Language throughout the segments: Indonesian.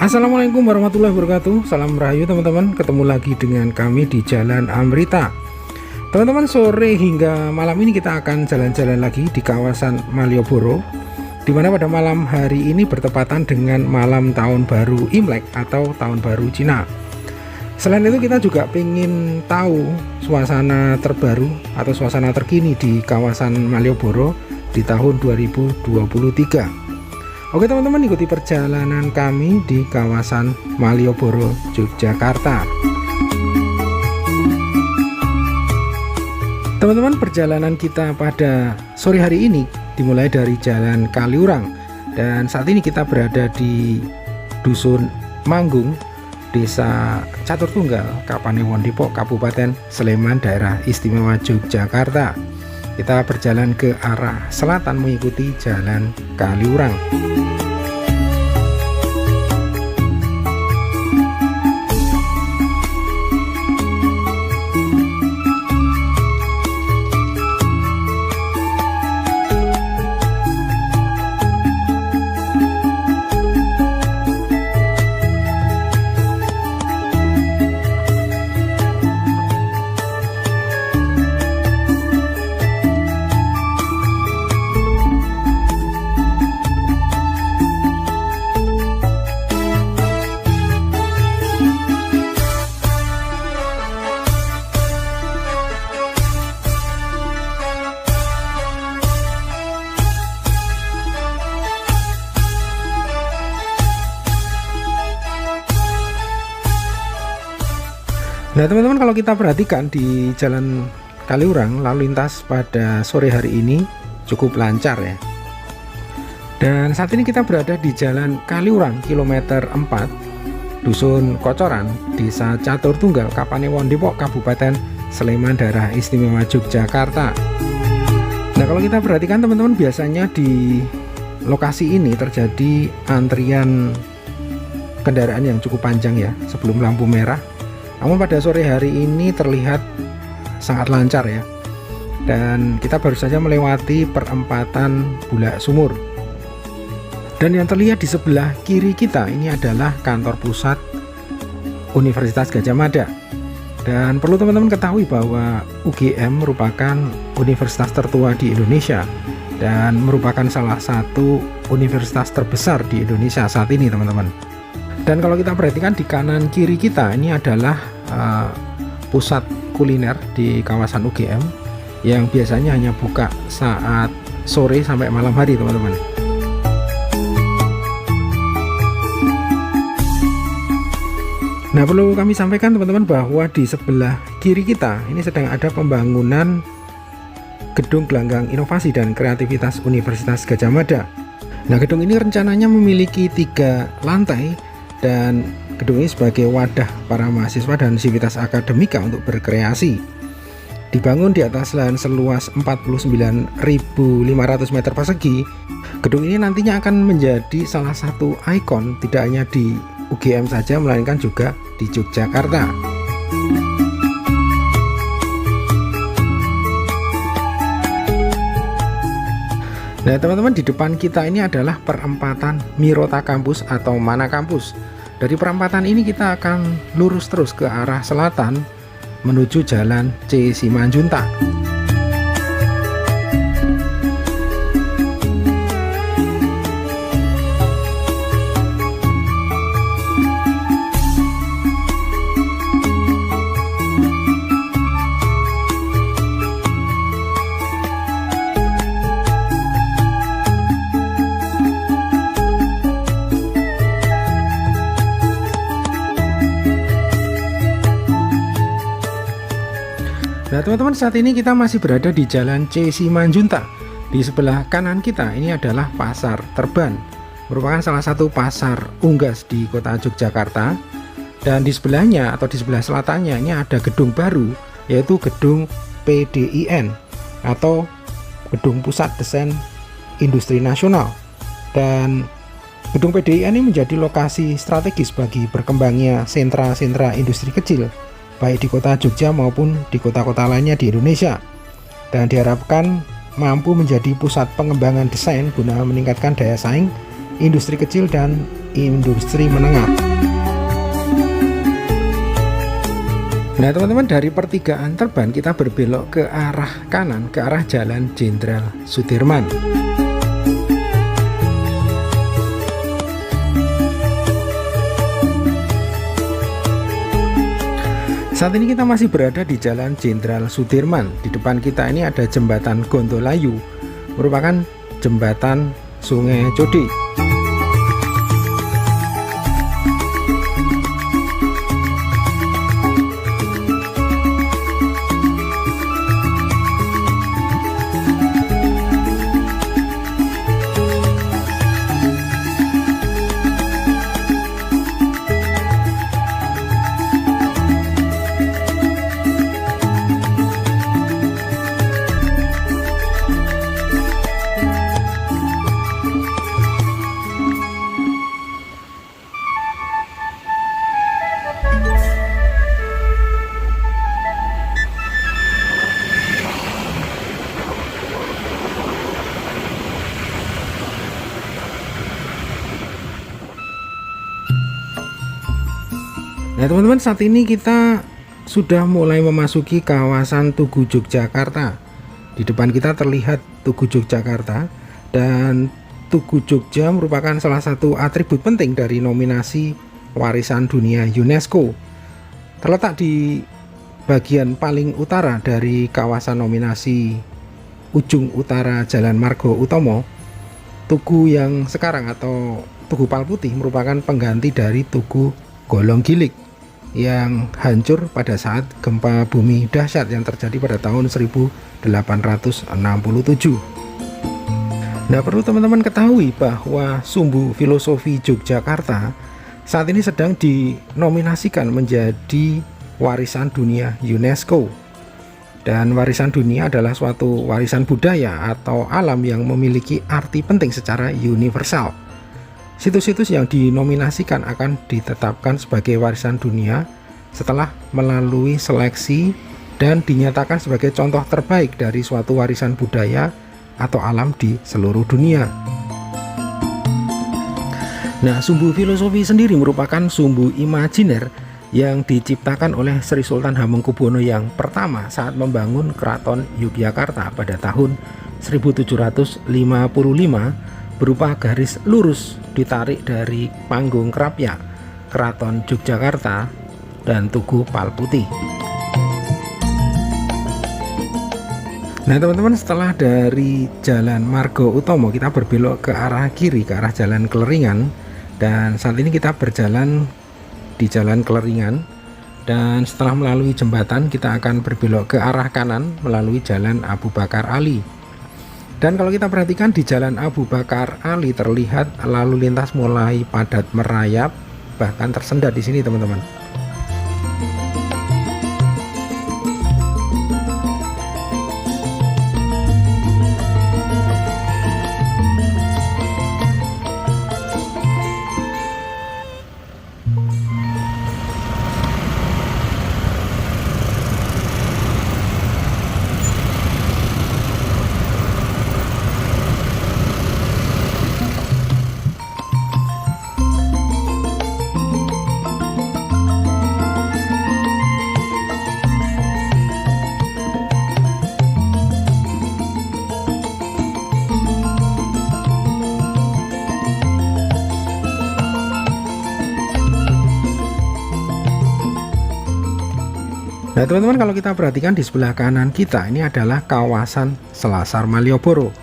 Assalamualaikum warahmatullahi wabarakatuh. Salam rahayu teman-teman. Ketemu lagi dengan kami di Jalan Amrita. Teman-teman, sore hingga malam ini kita akan jalan-jalan lagi di kawasan Malioboro, dimana pada malam hari ini bertepatan dengan malam tahun baru Imlek atau tahun baru Cina. Selain itu kita juga ingin tahu suasana terbaru atau suasana terkini di kawasan Malioboro di tahun 2023. Oke teman-teman, ikuti perjalanan kami di kawasan Malioboro, Yogyakarta. Teman-teman, perjalanan kita pada sore hari ini dimulai dari Jalan Kaliurang, dan saat ini kita berada di Dusun Manggung, Desa Catur Tunggal, Kapanewon Depok, Kabupaten Sleman, Daerah Istimewa Yogyakarta. Kita berjalan ke arah selatan mengikuti Jalan Kaliurang. Nah teman-teman, kalau kita perhatikan di Jalan Kaliurang, lalu lintas pada sore hari ini cukup lancar ya. Dan saat ini kita berada di Jalan Kaliurang kilometer 4, Dusun Kocoran, Desa Catur Tunggal, Kapanewon Depok, Kabupaten Sleman, Daerah Istimewa Yogyakarta. Nah kalau kita perhatikan teman-teman, biasanya di lokasi ini terjadi antrian kendaraan yang cukup panjang ya sebelum lampu merah. Namun pada sore hari ini terlihat sangat lancar ya. Dan kita baru saja melewati perempatan Bulak Sumur. Dan yang terlihat di sebelah kiri kita ini adalah kantor pusat Universitas Gadjah Mada. Dan perlu teman-teman ketahui bahwa UGM merupakan universitas tertua di Indonesia dan merupakan salah satu universitas terbesar di Indonesia saat ini teman-teman. Dan kalau kita perhatikan di kanan kiri kita ini adalah pusat kuliner di kawasan UGM yang biasanya hanya buka saat sore sampai malam hari teman-teman. Nah perlu kami sampaikan teman-teman bahwa di sebelah kiri kita ini sedang ada pembangunan Gedung Gelanggang Inovasi dan Kreativitas Universitas Gadjah Mada. Nah gedung ini rencananya memiliki 3 lantai, dan gedung ini sebagai wadah para mahasiswa dan sivitas akademika untuk berkreasi. Dibangun di atas lahan seluas 49.500 meter persegi, gedung ini nantinya akan menjadi salah satu ikon tidak hanya di UGM saja, melainkan juga di Yogyakarta. Nah teman-teman, di depan kita ini adalah perempatan Mirota Kampus atau Mana Kampus. Dari perempatan ini kita akan lurus terus ke arah selatan menuju Jalan C. Simanjuntak. Nah teman-teman, saat ini kita masih berada di Jalan C. Simanjuntak. Di sebelah kanan kita ini adalah Pasar Terban, merupakan salah satu pasar unggas di kota Yogyakarta. Dan di sebelahnya atau di sebelah selatannya ini ada gedung baru, yaitu gedung PDIN atau Gedung Pusat Desain Industri Nasional. Dan gedung PDIN ini menjadi lokasi strategis bagi berkembangnya sentra-sentra industri kecil, baik di kota Jogja maupun di kota-kota lainnya di Indonesia, dan diharapkan mampu menjadi pusat pengembangan desain guna meningkatkan daya saing industri kecil dan industri menengah. Nah teman-teman, dari pertigaan Terban kita berbelok ke arah kanan, ke arah Jalan Jenderal Sudirman. Saat ini kita masih berada di Jalan Jenderal Sudirman. Di depan kita ini ada jembatan Gondolayu, merupakan jembatan Sungai Code. Nah teman-teman, saat ini kita sudah mulai memasuki kawasan Tugu Yogyakarta. Di depan kita terlihat Tugu Yogyakarta, dan Tugu Jogja merupakan salah satu atribut penting dari nominasi Warisan Dunia UNESCO. Terletak di bagian paling utara dari kawasan nominasi ujung utara Jalan Margo Utomo. Tugu yang sekarang atau Tugu Palputih merupakan pengganti dari Tugu Golong Gilig yang hancur pada saat gempa bumi dahsyat yang terjadi pada tahun 1867. Nah, perlu teman-teman ketahui bahwa Sumbu Filosofi Yogyakarta saat ini sedang dinominasikan menjadi Warisan Dunia UNESCO. Dan warisan dunia adalah suatu warisan budaya atau alam yang memiliki arti penting secara universal. Situs-situs yang dinominasikan akan ditetapkan sebagai warisan dunia setelah melalui seleksi dan dinyatakan sebagai contoh terbaik dari suatu warisan budaya atau alam di seluruh dunia. Nah, Sumbu Filosofi sendiri merupakan sumbu imajiner yang diciptakan oleh Sri Sultan Hamengkubuwono yang pertama saat membangun Keraton Yogyakarta pada tahun 1755 berupa garis lurus ditarik dari panggung Krapyak, Keraton Yogyakarta, dan Tugu Palputih. Nah teman-teman, setelah dari Jalan Margo Utomo kita berbelok ke arah kiri, ke arah Jalan Keleringan, dan saat ini kita berjalan di Jalan Keleringan, dan setelah melalui jembatan kita akan berbelok ke arah kanan melalui Jalan Abu Bakar Ali. Dan kalau kita perhatikan di Jalan Abu Bakar Ali terlihat lalu lintas mulai padat merayap, bahkan tersendat di sini teman-teman. Nah teman-teman, kalau kita perhatikan di sebelah kanan kita ini adalah kawasan Selasar Malioboro,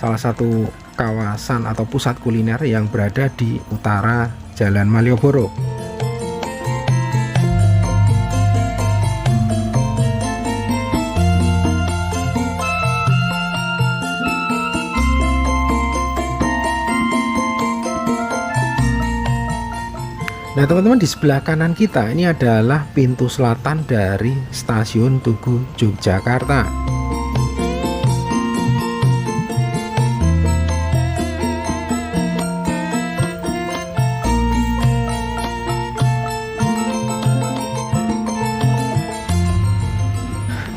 salah satu kawasan atau pusat kuliner yang berada di utara Jalan Malioboro. Nah teman-teman, di sebelah kanan kita ini adalah pintu selatan dari stasiun Tugu Yogyakarta.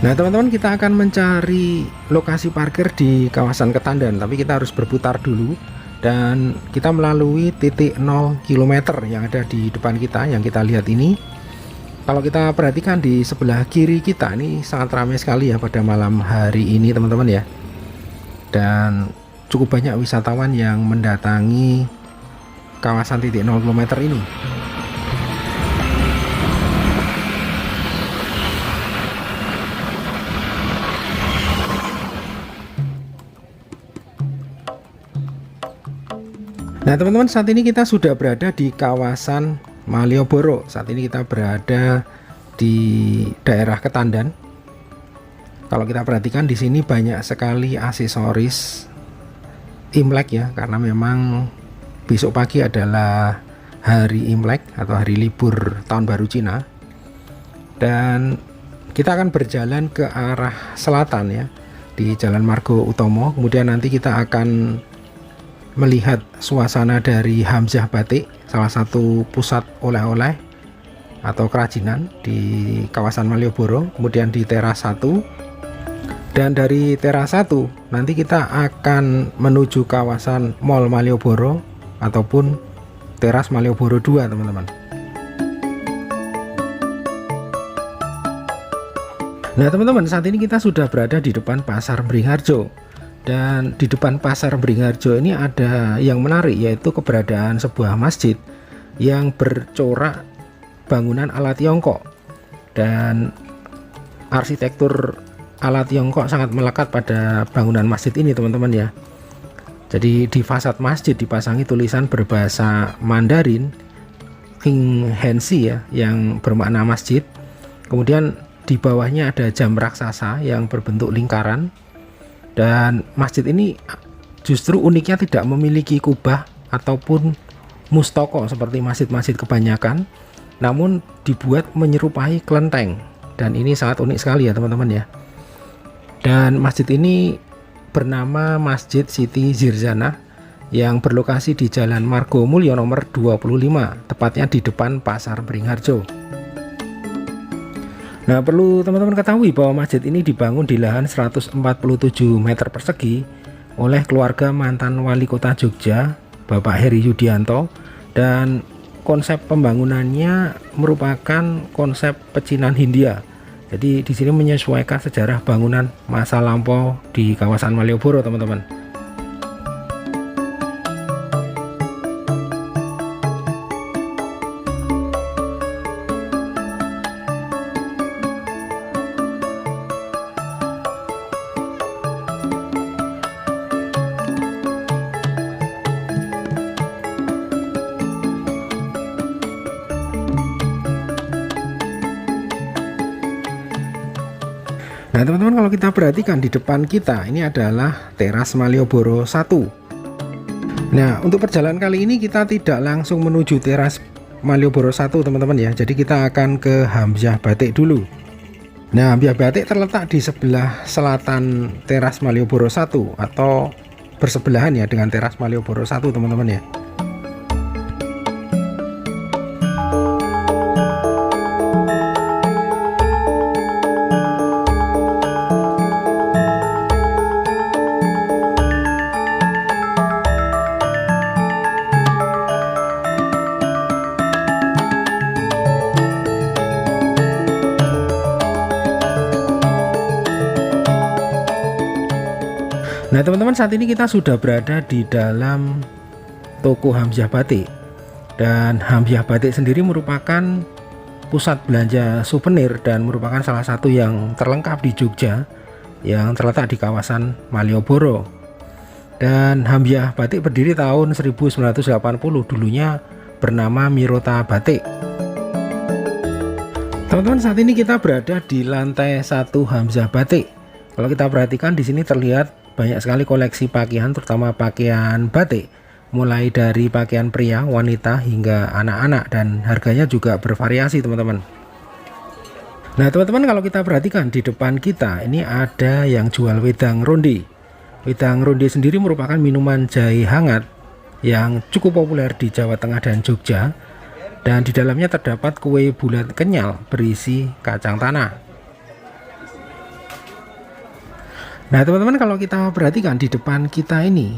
Nah teman-teman, kita akan mencari lokasi parkir di kawasan Ketandan, tapi kita harus berputar dulu dan kita melalui titik 0 km yang ada di depan kita, yang kita lihat ini. Kalau kita perhatikan di sebelah kiri kita ini sangat ramai sekali ya pada malam hari ini teman-teman ya, dan cukup banyak wisatawan yang mendatangi kawasan titik 0 km ini. Nah teman-teman, saat ini kita sudah berada di kawasan Malioboro. Saat ini kita berada di daerah Ketandan. Kalau kita perhatikan di sini banyak sekali aksesoris Imlek ya, karena memang besok pagi adalah hari Imlek atau hari libur tahun baru Cina. Dan kita akan berjalan ke arah selatan ya, di Jalan Margo Utomo. Kemudian nanti kita akan melihat suasana dari Hamzah Batik, salah satu pusat oleh-oleh atau kerajinan di kawasan Malioboro. Kemudian di teras 1, dan dari teras 1 nanti kita akan menuju kawasan Mall Malioboro ataupun teras Malioboro 2 teman-teman. Nah teman-teman, saat ini kita sudah berada di depan Pasar Beringharjo. Dan di depan Pasar Beringharjo ini ada yang menarik, yaitu keberadaan sebuah masjid yang bercorak bangunan ala Tiongkok, dan arsitektur ala Tiongkok sangat melekat pada bangunan masjid ini teman-teman ya. Jadi di fasad masjid dipasangi tulisan berbahasa Mandarin King Hensi ya, yang bermakna masjid. Kemudian di bawahnya ada jam raksasa yang berbentuk lingkaran. Dan masjid ini justru uniknya tidak memiliki kubah ataupun mustoko seperti masjid-masjid kebanyakan, namun dibuat menyerupai kelenteng, dan ini sangat unik sekali ya teman-teman ya. Dan masjid ini bernama Masjid Siti Zirzana yang berlokasi di Jalan Margo Mulyo nomor 25, tepatnya di depan Pasar Beringharjo. Nah, perlu teman-teman ketahui bahwa masjid ini dibangun di lahan 147 meter persegi oleh keluarga mantan wali kota Jogja, Bapak Heri Yudianto, dan konsep pembangunannya merupakan konsep pecinan Hindia. Jadi di sini menyesuaikan sejarah bangunan masa lampau di kawasan Malioboro teman-teman. Nah teman-teman, kalau kita perhatikan di depan kita ini adalah teras Malioboro 1. Nah untuk perjalanan kali ini kita tidak langsung menuju teras Malioboro 1 teman-teman ya. Jadi kita akan ke Hamzah Batik dulu. Nah Hamzah Batik terletak di sebelah selatan teras Malioboro 1 atau bersebelahan ya dengan teras Malioboro 1 teman-teman ya. Nah teman-teman, saat ini kita sudah berada di dalam toko Hamzah Batik, dan Hamzah Batik sendiri merupakan pusat belanja souvenir dan merupakan salah satu yang terlengkap di Jogja yang terletak di kawasan Malioboro. Dan Hamzah Batik berdiri tahun 1980, dulunya bernama Mirota Batik. Teman-teman, saat ini kita berada di lantai 1 Hamzah Batik. Kalau kita perhatikan di sini terlihat banyak sekali koleksi pakaian, terutama pakaian batik, mulai dari pakaian pria, wanita hingga anak-anak, dan harganya juga bervariasi teman-teman. Nah teman-teman, kalau kita perhatikan di depan kita ini ada yang jual wedang ronde. Wedang ronde sendiri merupakan minuman jahe hangat yang cukup populer di Jawa Tengah dan Jogja, dan di dalamnya terdapat kue bulat kenyal berisi kacang tanah. Nah teman-teman, kalau kita perhatikan di depan kita ini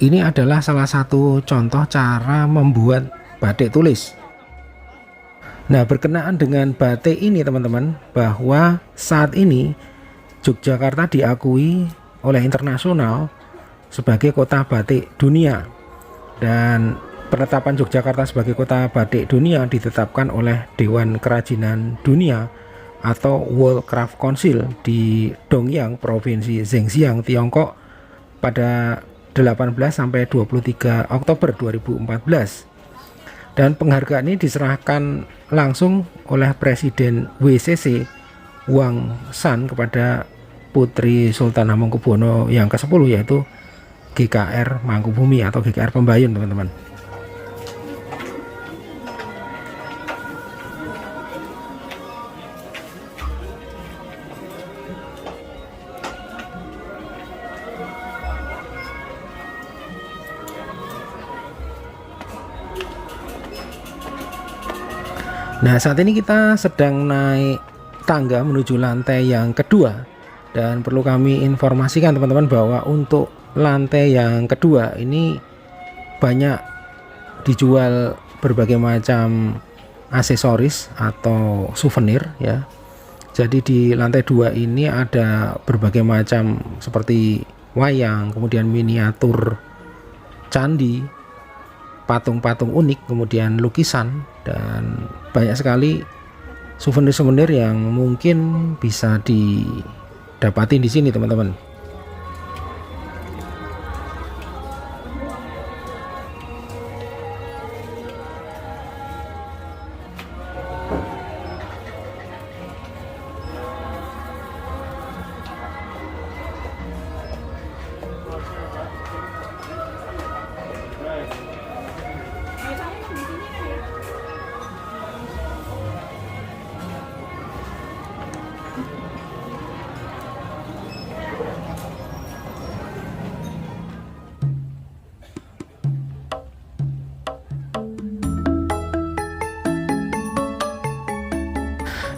Ini adalah salah satu contoh cara membuat batik tulis. Nah, berkenaan dengan batik ini teman-teman, bahwa saat ini Yogyakarta diakui oleh internasional sebagai kota batik dunia, dan penetapan Yogyakarta sebagai kota batik dunia ditetapkan oleh Dewan Kerajinan Dunia atau World Craft Council di Dongyang, Provinsi Zhejiang, Tiongkok pada 18 sampai 23 Oktober 2014. Dan penghargaan ini diserahkan langsung oleh Presiden WCC Wang Shan kepada Putri Sultan Hamengkubuwono yang ke-10, yaitu GKR Mangkubumi atau GKR Pembayun, teman-teman. Nah, saat ini kita sedang naik tangga menuju lantai yang kedua, dan perlu kami informasikan teman-teman bahwa untuk lantai yang kedua ini banyak dijual berbagai macam aksesoris atau souvenir ya. Jadi di lantai 2 ini ada berbagai macam seperti wayang, kemudian miniatur candi, patung-patung unik, kemudian lukisan, dan banyak sekali souvenir-souvenir yang mungkin bisa didapati di sini, teman-teman.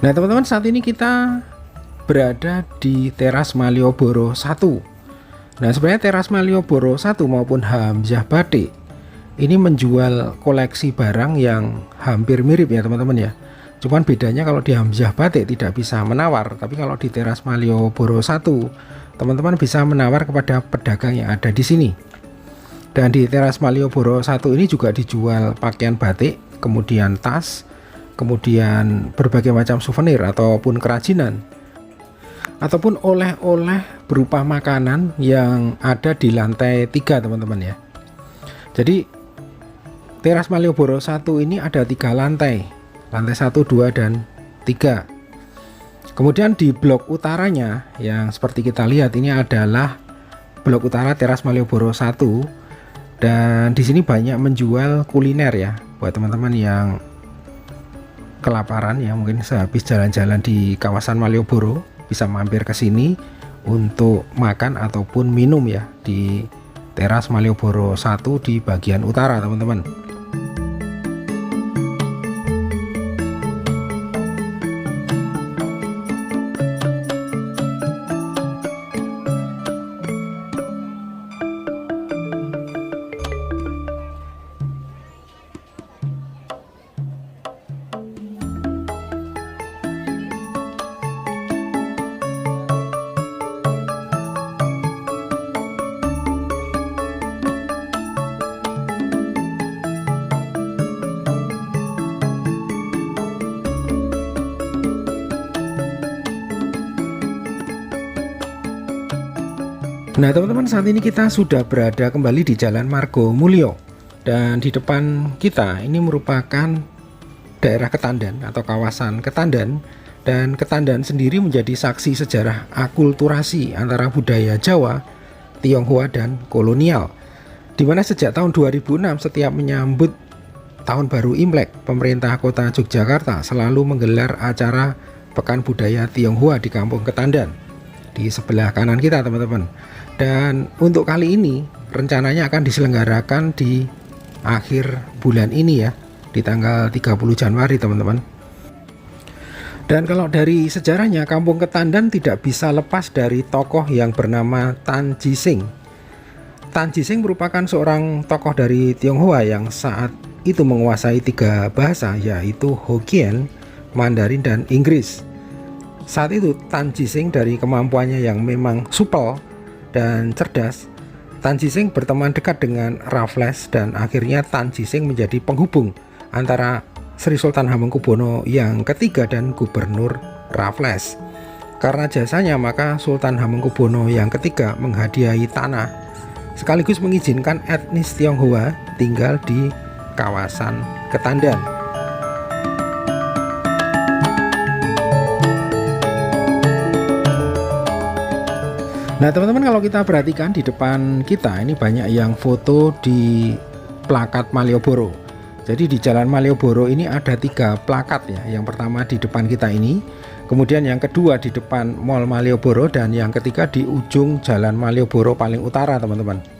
Nah, teman-teman, saat ini kita berada di Teras Malioboro 1. Nah, sebenarnya Teras Malioboro 1 maupun Hamzah Batik ini menjual koleksi barang yang hampir mirip ya, teman-teman ya. Cuman bedanya kalau di Hamzah Batik tidak bisa menawar, tapi kalau di Teras Malioboro 1 teman-teman bisa menawar kepada pedagang yang ada di sini. Dan di Teras Malioboro 1 ini juga dijual pakaian batik, kemudian tas, kemudian berbagai macam souvenir ataupun kerajinan, ataupun oleh-oleh berupa makanan yang ada di lantai 3, teman-teman ya. Jadi Teras Malioboro 1 ini ada 3 lantai 1, 2, dan 3. Kemudian di blok utaranya yang seperti kita lihat ini adalah blok utara Teras Malioboro 1, dan di sini banyak menjual kuliner ya, buat teman-teman yang kelaparan ya, mungkin sehabis jalan-jalan di kawasan Malioboro bisa mampir ke sini untuk makan ataupun minum ya di Teras Malioboro 1 di bagian utara, teman-teman. Nah, teman-teman, saat ini kita sudah berada kembali di Jalan Margo Mulyo, dan di depan kita ini merupakan daerah Ketandan atau kawasan Ketandan, dan Ketandan sendiri menjadi saksi sejarah akulturasi antara budaya Jawa, Tionghoa, dan kolonial, dimana sejak tahun 2006 setiap menyambut Tahun Baru Imlek, pemerintah kota Yogyakarta selalu menggelar acara Pekan Budaya Tionghoa di Kampung Ketandan di sebelah kanan kita, teman-teman. Dan untuk kali ini rencananya akan diselenggarakan di akhir bulan ini ya, di tanggal 30 Januari, teman-teman. Dan kalau dari sejarahnya, Kampung Ketandan tidak bisa lepas dari tokoh yang bernama Tan Jising. Tan Jising merupakan seorang tokoh dari Tionghoa yang saat itu menguasai 3 bahasa, yaitu Hokkien, Mandarin, dan Inggris. Saat itu Tan Jising dari kemampuannya yang memang supel dan cerdas, Tan Jising berteman dekat dengan Raffles dan akhirnya Tan Jising menjadi penghubung antara Sri Sultan Hamengkubuwono yang ketiga dan Gubernur Raffles. Karena jasanya maka Sultan Hamengkubuwono yang ketiga menghadiahi tanah sekaligus mengizinkan etnis Tionghoa tinggal di kawasan Ketandan. Nah teman-teman, kalau kita perhatikan di depan kita ini banyak yang foto di plakat Malioboro. Jadi di Jalan Malioboro ini ada 3 plakat ya. Yang pertama di depan kita ini, kemudian yang kedua di depan Mall Malioboro, dan yang ketiga di ujung Jalan Malioboro paling utara, teman-teman.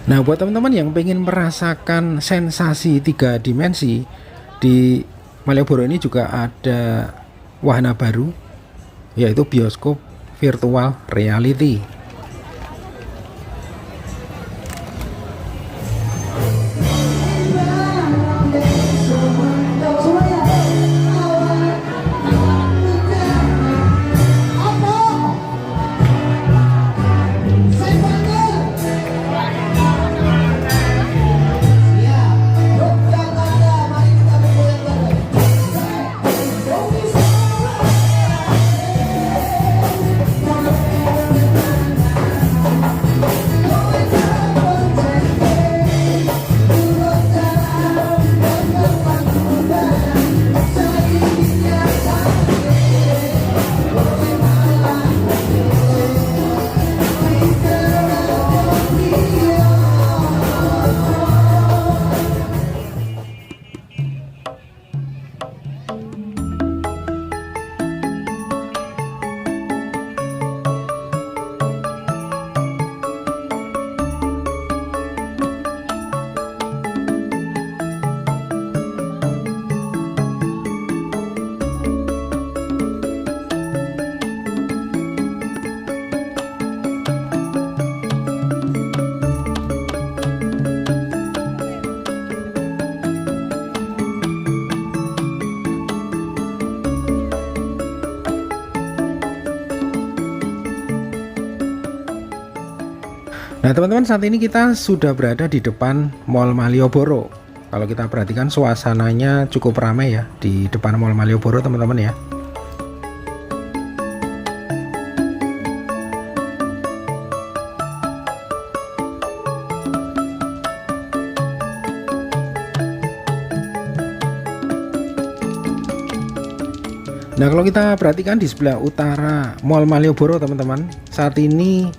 Nah buat teman-teman yang pengen merasakan sensasi 3 dimensi, di Malioboro ini juga ada wahana baru, yaitu bioskop virtual reality. Nah teman-teman, saat ini kita sudah berada di depan Mall Malioboro. Kalau kita perhatikan suasananya cukup ramai ya di depan Mall Malioboro teman-teman ya. Nah, kalau kita perhatikan di sebelah utara Mall Malioboro teman-teman, saat ini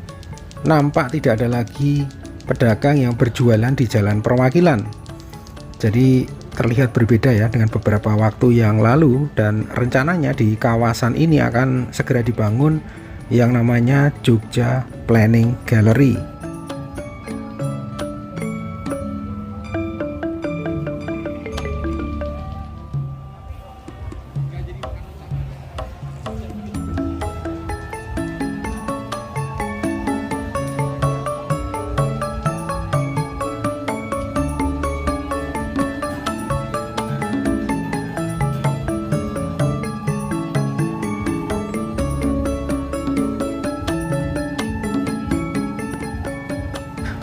nampak tidak ada lagi pedagang yang berjualan di Jalan Perwakilan. Jadi terlihat berbeda ya dengan beberapa waktu yang lalu, dan rencananya di kawasan ini akan segera dibangun yang namanya Jogja Planning Gallery.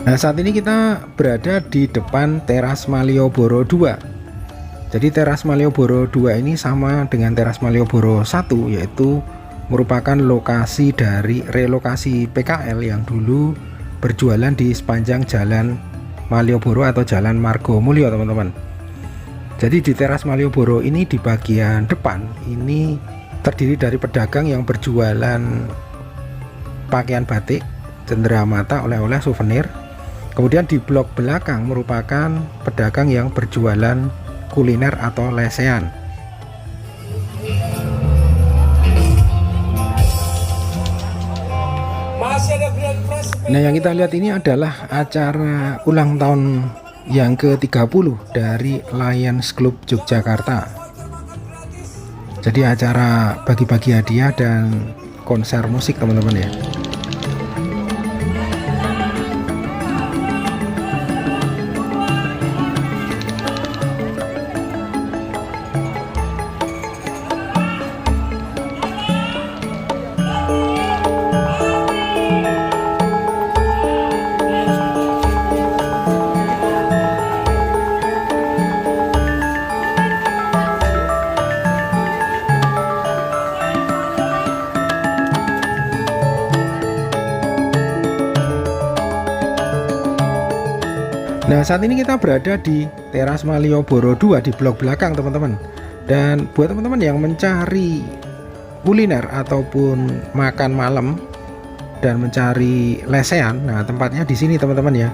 Nah, saat ini kita berada di depan Teras Malioboro 2. Jadi Teras Malioboro 2 ini sama dengan Teras Malioboro 1, yaitu merupakan lokasi dari relokasi PKL yang dulu berjualan di sepanjang Jalan Malioboro atau Jalan Margomulyo teman-teman. Jadi di Teras Malioboro ini di bagian depan ini terdiri dari pedagang yang berjualan pakaian batik, cenderamata, oleh-oleh, souvenir. Kemudian di blok belakang merupakan pedagang yang berjualan kuliner atau lesehan. Nah, yang kita lihat ini adalah acara ulang tahun yang ke-30 dari Lions Club Yogyakarta. Jadi acara bagi-bagi hadiah dan konser musik teman-teman ya. Nah, saat ini kita berada di Teras Malioboro 2 di blok belakang teman-teman. Dan buat teman-teman yang mencari kuliner ataupun makan malam dan mencari lesehan, nah tempatnya di sini teman-teman ya.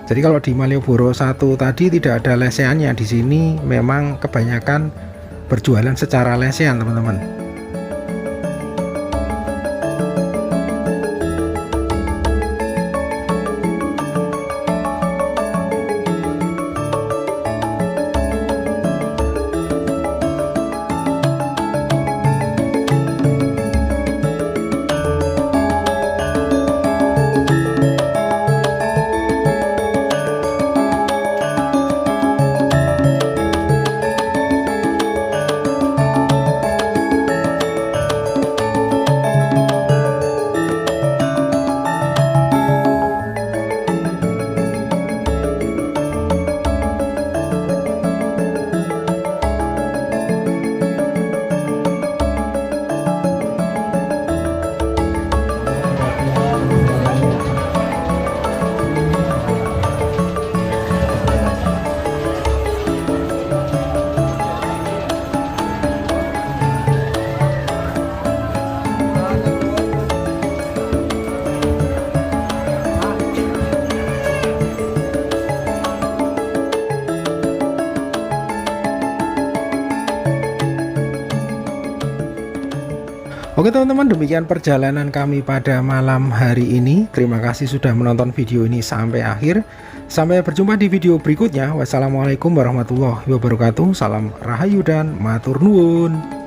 Jadi kalau di Malioboro 1 tadi tidak ada lesehannya, di sini memang kebanyakan berjualan secara lesehan teman-teman. Oke teman-teman, demikian perjalanan kami pada malam hari ini. Terima kasih sudah menonton video ini sampai akhir. Sampai berjumpa di video berikutnya. Wassalamualaikum warahmatullahi wabarakatuh. Salam rahayu dan matur nuwun.